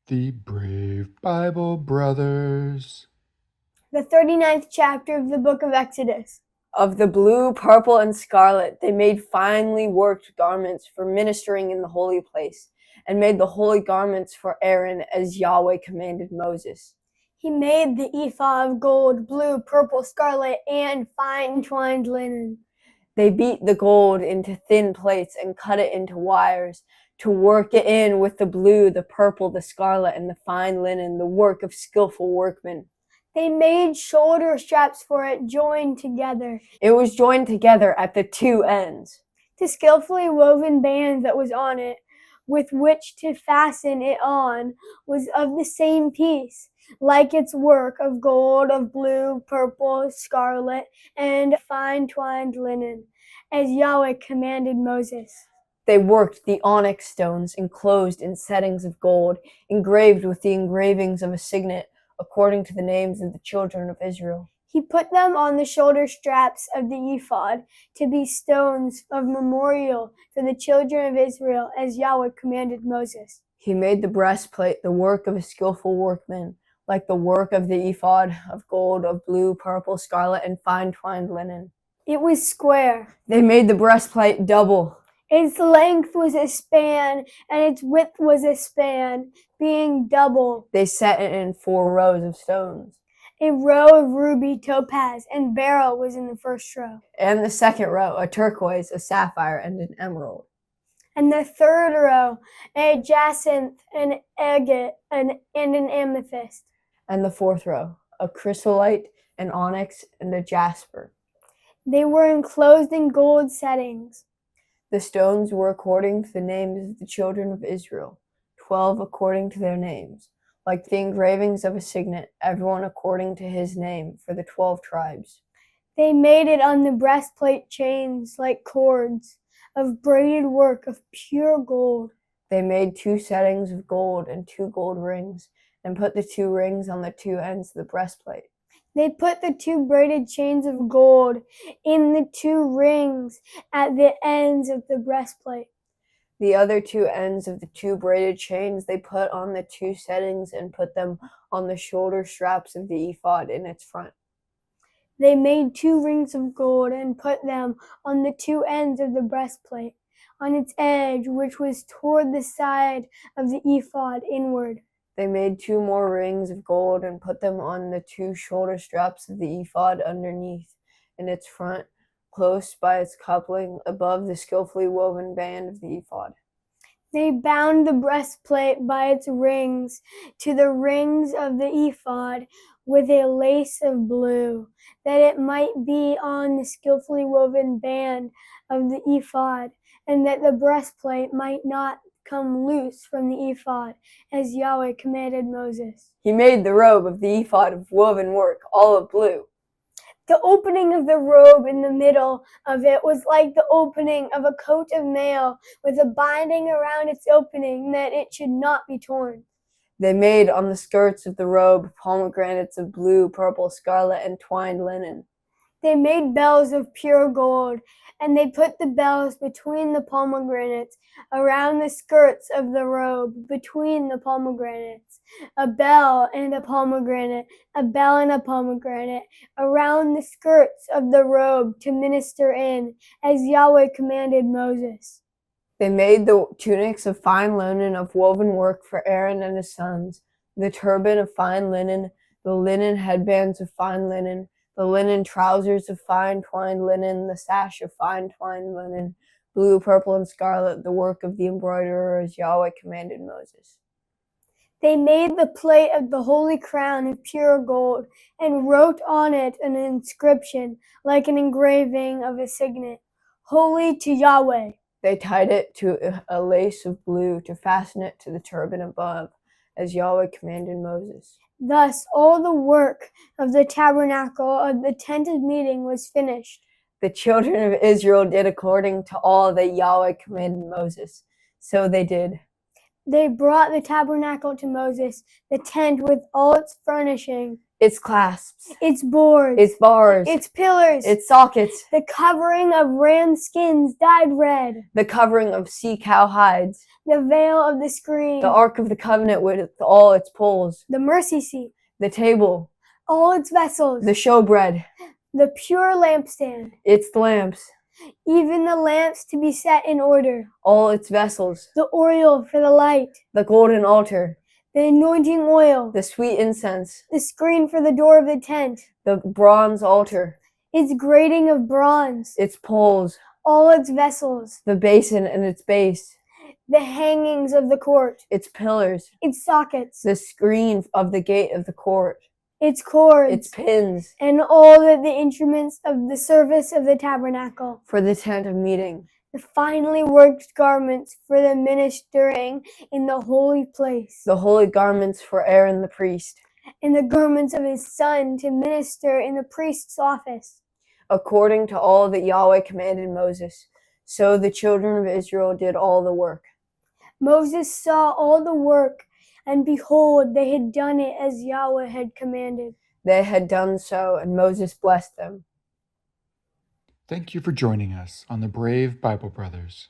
The brave Bible brothers. The 39th chapter of the book of Exodus. Of the blue, purple, and scarlet, they made finely worked garments for ministering in the holy place, and made the holy garments for Aaron as Yahweh commanded Moses. He made the ephod of gold, blue, purple, scarlet, and fine twined linen. They beat the gold into thin plates and cut it into wires, to work it in with the blue, the purple, the scarlet, and the fine linen, the work of skillful workmen. They made shoulder straps for it joined together. It was joined together at the two ends. The skillfully woven band that was on it, with which to fasten it on, was of the same piece, like its work of gold, of blue, purple, scarlet, and fine twined linen, as Yahweh commanded Moses. They worked the onyx stones enclosed in settings of gold, engraved with the engravings of a signet, according to the names of the children of Israel. He put them on the shoulder straps of the ephod to be stones of memorial for the children of Israel, as Yahweh commanded Moses. He made the breastplate the work of a skillful workman, like the work of the ephod of gold, of blue, purple, scarlet, and fine twined linen. It was square. They made the breastplate double. Its length was a span, and its width was a span, being double. They set it in 4 rows of stones. A row of ruby, topaz, and beryl was in the first row. And the second row, a turquoise, a sapphire, and an emerald. And the third row, a jacinth, an agate, and an amethyst. And the fourth row, a chrysolite, an onyx, and a jasper. They were enclosed in gold settings. The stones were according to the names of the children of Israel, 12 according to their names, like the engravings of a signet, everyone according to his name, for the 12 tribes. They made it on the breastplate chains like cords of braided work of pure gold. They made 2 settings of gold and 2 gold rings, and put the 2 rings on the 2 ends of the breastplate. They put the 2 braided chains of gold in the 2 rings at the ends of the breastplate. The other 2 ends of the 2 braided chains they put on the 2 settings and put them on the shoulder straps of the ephod in its front. They made 2 rings of gold and put them on the 2 ends of the breastplate, on its edge, which was toward the side of the ephod inward. They made 2 more rings of gold and put them on the 2 shoulder straps of the ephod underneath, in its front, close by its coupling, above the skillfully woven band of the ephod. They bound the breastplate by its rings to the rings of the ephod with a lace of blue, that it might be on the skillfully woven band of the ephod, and that the breastplate might not come loose from the ephod, as Yahweh commanded Moses. He made the robe of the ephod of woven work, all of blue. The opening of the robe in the middle of it was like the opening of a coat of mail, with a binding around its opening that it should not be torn. They made on the skirts of the robe pomegranates of blue, purple, scarlet, and twined linen. They made bells of pure gold, and they put the bells between the pomegranates, around the skirts of the robe, between the pomegranates, a bell and a pomegranate, a bell and a pomegranate, around the skirts of the robe to minister in, as Yahweh commanded Moses. They made the tunics of fine linen of woven work for Aaron and his sons, the turban of fine linen, the linen headbands of fine linen, the linen trousers of fine twined linen, the sash of fine twined linen, blue, purple, and scarlet, the work of the embroiderer, as Yahweh commanded Moses. They made the plate of the holy crown of pure gold, and wrote on it an inscription, like an engraving of a signet, Holy to Yahweh. They tied it to a lace of blue to fasten it to the turban above, as Yahweh commanded Moses. Thus all the work of the tabernacle of the tent of meeting was finished. The children of Israel did according to all that Yahweh commanded Moses. So they did. They brought the tabernacle to Moses, the tent with all its furnishing, its clasps, its boards, its bars, its pillars, its sockets, the covering of ram skins dyed red, the covering of sea cow hides, the veil of the screen, the Ark of the Covenant with all its poles, the mercy seat, the table, all its vessels, the showbread, the pure lampstand, its lamps, even the lamps to be set in order, all its vessels, the oil for the light, the golden altar, the anointing oil, the sweet incense, the screen for the door of the tent, the bronze altar, its grating of bronze, its poles, all its vessels, the basin and its base, the hangings of the court, its pillars, its sockets, the screen of the gate of the court, its cords, its pins, and all of the instruments of the service of the tabernacle, for the tent of meeting, the finely worked garments for the ministering in the holy place, the holy garments for Aaron the priest, and the garments of his son to minister in the priest's office. according to all that Yahweh commanded Moses. So the children of Israel did all the work. Moses saw all the work, and behold, they had done it as Yahweh had commanded. They had done so, and Moses blessed them. Thank you for joining us on the Brave Bible Brothers.